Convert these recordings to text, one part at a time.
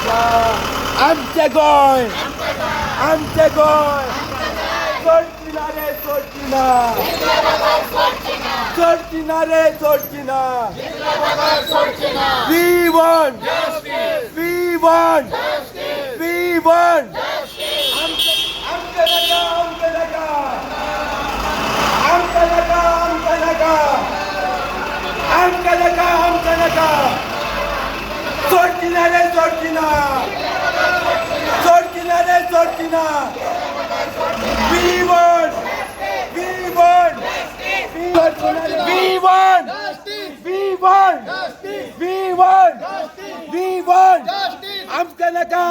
आमचे गोय आमचे गोय सोडचिना रे सोडचिना सोडचिना रे सोडचिना We want सोडचिना ray सोडचिना सोडचिना ray सोडचिना We want आमका नका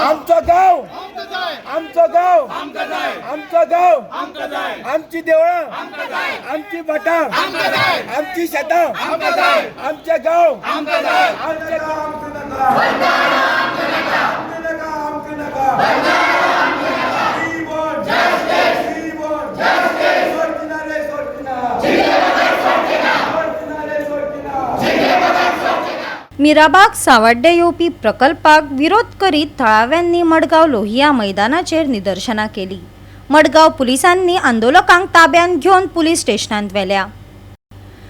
आमचं गाव आमची देवळं आमची मठा आमची शेता आमचे गाव मिराबाग सावड्डे येवपी प्रकल्पाक विरोध करीत थळाव्यांनी मडगाव लोहिया मैदानाचेर निदर्शनां केली. मडगाव पुलिसांनी आंदोलकांक ताब्यात घेवन पुलीस स्टेशनांत व्हेल्या.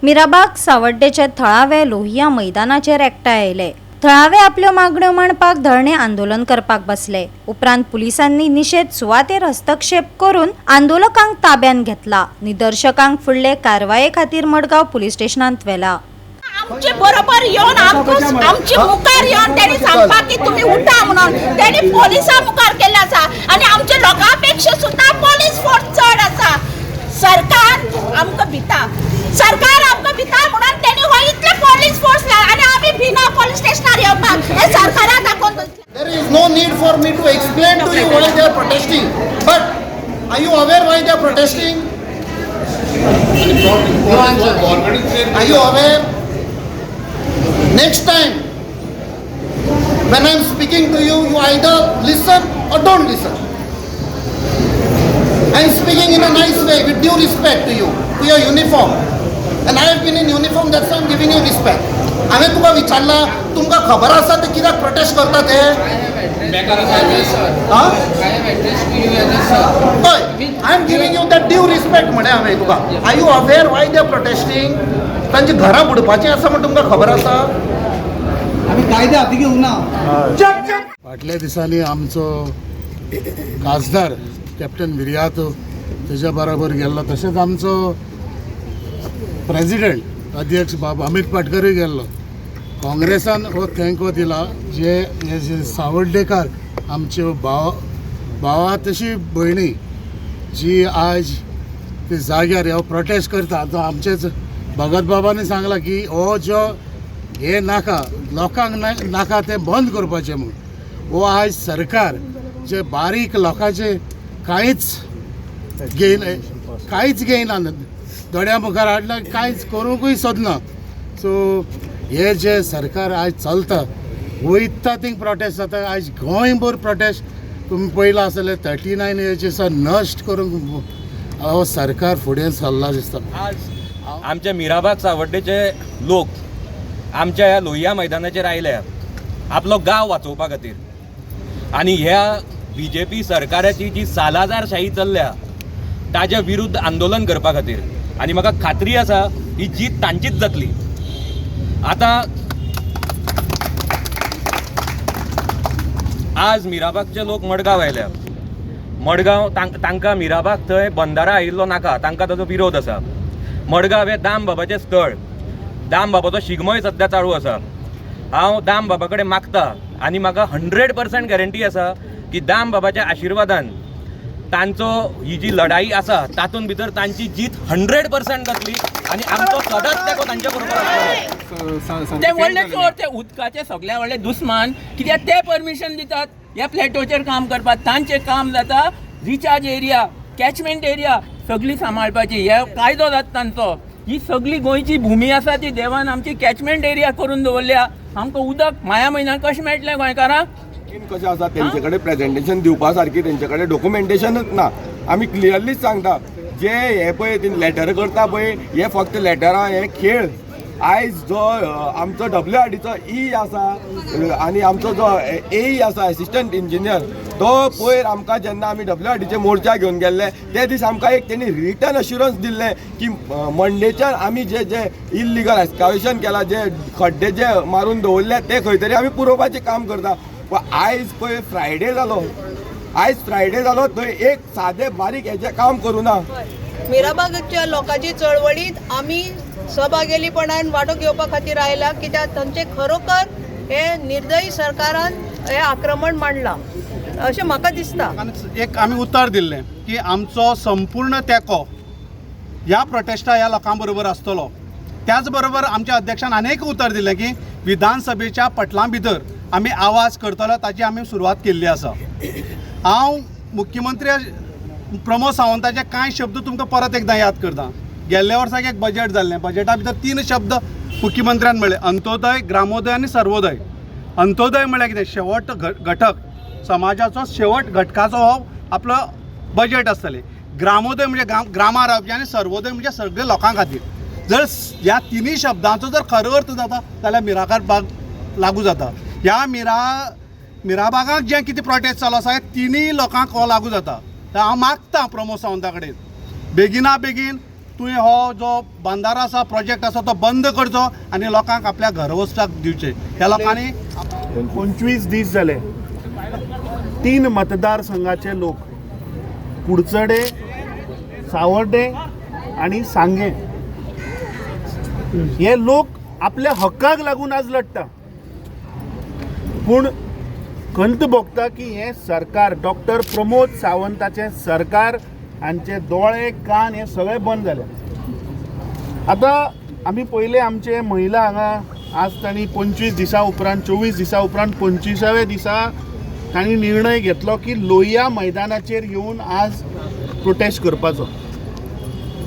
मिराबाग सावड्डेचे थळावे लोहिया मैदानाचेर एकठांय आयले. थळावे आपल्यो मागण्यो मांडपाक धरणे आंदोलन करपाक बसले. उपरांत पुलिसांनी निषेध सुवातेर हस्तक्षेप करून आंदोलकांक ताब्यात घेतला. निदर्शकांक फुडले कारवाये खातीर मडगाव पुलीस स्टेशनांत व्हेला. आमचे बरोबर येऊन आमची मुखार येऊन त्यांनी सांगता की तुम्ही उठा म्हणून त्यांनी पोलिसां मुखार केले आसा आणि आमच्या लोकांपेक्षा सुद्धा पोलीस फोर्स चढ आसा. सरकार आमकां भिता म्हणून त्यांनी हो इतले पोलीस फोर्स आणि आम्ही भिना पोलीस स्टेशनार येवपाक हे सरकाराक दाखोवन There is no need for me to explain to you why they are protesting. But are you aware why they are protesting? Are you aware? Next time, when I am speaking to you, you either listen or don't listen. I am speaking in a nice way, with due respect to you, to your uniform. And I have been in uniform, that's why I am giving you respect. हांवें तुका विचारला, तुमकां खबर आसा ते कित्याक prostate करता ते? I am giving you that due respect म्हणे हांवें तुका. Are you aware why they are protesting? तांची घरां बुडपाचीं आसा म्हण तुमकां खबर आसा? आम्ही कायदे हाती घेवंक ना. फाटल्या दिसांनी आमचो खासदार कॅप्टन विर्यात तेज्या बरोबर गेल्लो, तशेंच आमचो प्रेसिडेंट अध्यक्ष बाब अमित पाटकरूय गेल्लो. काँग्रेसान हो थँको दिला जे सावड्डेकार आमच्यो भावा तशी भयणी जी आज ते जाग्यार ह्यो प्रोटेस्ट करता. तो आमचेच भगत बाबांनी सांगला की हो जो हे नाका लोकांक नाका ते बंद करपाचें म्हूण. हो आज सरकार जे बारीक लोकांचे कांयच घेयना दोळ्या मुखार हाडला, कांयच करूंकूय सोदना. सो हे जे सरकार आज चलता वयता थिंग प्रोटेस्ट जाता. आज गोंयभर प्रोटेस्ट तुमी पळयलां आसतलें 39 इयर्स नश्ट करूंक हो सरकार फुडें सरला दिसता. आमच्या मिराबाग सावड्डेचे लोक आमच्या ह्या लोहिया मैदानाचेर आयले आपलो गांव वाचोवपा खातीर. आनी ह्या BJP सरकाराची जी सालाजारशाही चल्ल्या ताच्या विरुद्ध आंदोलन करपा खातीर. आनी म्हाका खात्री आसा ही जीत तांचीच जातली. आतां आज मिराबागचे लोक मडगांव आयल्या. मडगांव तांकां मिराबाग थंय बंदारा आयिल्लो नाका, तांकां ताजो विरोध आसा. मडगांव हे दाम बाबाचें स्थळ. दाम बाबाचो शिगमोय सद्या चालू आसा. हांव दाम बाबा कडेन मागता आनी म्हाका 100% गॅरंटी आसा की दाम बाबाच्या आशिर्वादान तांचो ही जी लढाई आसा तातूंत भितर तांची जीत 100% जातली आनी आमचो सदांच तेको तांच्या बरोबर आसतलो. ते व्हडले चोर, ते उदकाचे सगळे व्हडले दुस्मान, कित्याक ते परमिशन दितात ह्या फ्लॅटोचेर काम करपाक. तांचें काम जाता रिचार्ज एरिया, कॅचमेंट एरिया सगळी सांबाळपाची. हे कायदो जाता तांचो. ही सगळी गोंयची भुमी आसा ती देवान आमची कॅचमेंट एरिया करून दवरल्या. आमकां उदक माया म्हयन्यान कशें मेळटलें गोंयकारांक? कशें आसा तेंचे कडेन प्रेजेंटेशन दिवपा सारकी तेंचे कडेन डॉक्युमेंटेशनच ना. आमी क्लियरलीच सांगता जे हे पळय लॅटर करता पळय हे फक्त लॅटरां हे खेळ आयज जो आमचो WRDचो ई आसा आनी आमचो जो AE आसा असिस्टंट इंजिनियर तो पयर आमकां जेन्ना आमी WRDचे मोर्चा घेवन गेल्ले ते दीस आमकां एक तेणी रिटन अश्युरन्स दिल्लें की मंडेच्यान आमी जे जे इल्लिगल एक्सकावेशन केलां जे खड्डे जे मारून दवरले ते खंय तरी आमी पुरोवपाचें काम करता. पण आयज पळय फ्रायडे जालो थंय एक सादें बारीक हेजें काम करूना. मिराबागच्या लोकांची चळवळीत आमी सहभागीपणान वांटो घेवपा खातीर आयला, कित्याक तांचे खरोखर हे निर्दयी सरकारान हे आक्रमण मांडलां अशें म्हाका दिसता. एक आमी उतर दिल्लें की आमचो संपूर्ण तेंको ह्या प्रोटेस्टा ह्या लोकां बरोबर आसतलो. त्याच बरोबर आमच्या अध्यक्षान आनीक उतर दिलें की विधानसभेच्या पटलां भितर आमी आवाज करतलो, ताची आमी सुरवात केल्ली आसा. हांव मुख्यमंत्री प्रमोद सावंताचे कांय शब्द तुमकां परत एकदां याद करता. गेल्ल्या वर्साक एक बजेट जाल्लें, बजेटा भितर 3 शब्द मुख्यमंत्र्यान म्हणले, अंत्योदय, ग्रामोदय आनी सर्वोदय. अंत्योदय म्हळ्यार कितें, शेवट घटक, समाजाचो शेवट घटकाचो हो आपलो बजेट आसतलें. ग्रामोदय म्हणजे ग्रामां रावपी आनी सर्वोदय म्हणजे सगळ्या लोकां खातीर. जर ह्या 3 शब्दांचो जर खरो अर्थ जाता जाल्यार मिराकार बाग लागू जाता. ह्या मिराबागाक जें कितें प्रोटेस्ट चालू आसा 3 लोकांक हो लागू जाता. तर हांव मागतां प्रमोद सावंता कडेन बेगिना बेगीन तुवें हो जो बंदारो आसा, प्रोजेक्ट आसा तो बंद करचो आनी लोकांक आपल्या घर वचपाक दिवचे. ह्या लोकांनी 25 दीस जाले 3 मतदारसंघाचे लोक कुडचडे, सावर्डे आणि सांगे हे लोक आपल्या हक्काक लागून आज लढटा. पूण खंत भोगता की हे सरकार डॉक्टर प्रमोद सावंताचे सरकार हांचे दोळे कान हे सगळे बंद जाले. आतां आमी पयले आमचे महिला हांगा आज तांणी 25 दिसां उपरांत 24 दिसां उपरांत 25व्या दिसा तांणी निर्णय घेतलो की लोहिया मैदानाचेर येवन आज प्रोटेस्ट करपाचो.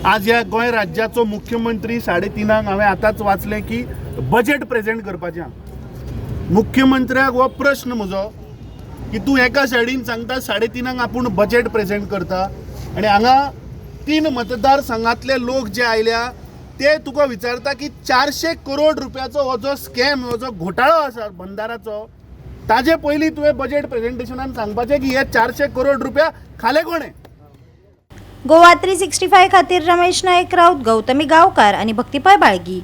आज ह्या गोंय राज्याचो मुख्यमंत्री 3:30 हांवें आतांच वाचलें की बजेट प्रेजेंट करपाचें. मुख्यमंत्र्याक हो प्रश्न म्हजो की तूं एका सायडीन सांगता 3:30 आपूण बजेट प्रेजेंट करता आनी हांगा 3 मतदारसंघातले लोक जे आयल्या ते तुका विचारता की 400 करोड रुपयाचो हो जो स्कॅम, हो जो घोटाळो आसा बंदाराचो, ताजे पयलीं तुवें बजेट प्रेजेंटेशनान सांगपाचें की हे 400 करोड रुपया खाले कोणे. गोवा 365 खातीर रमेश नायक राऊत, गौतमी गांवकार आणि भक्तिपाय बाळगी.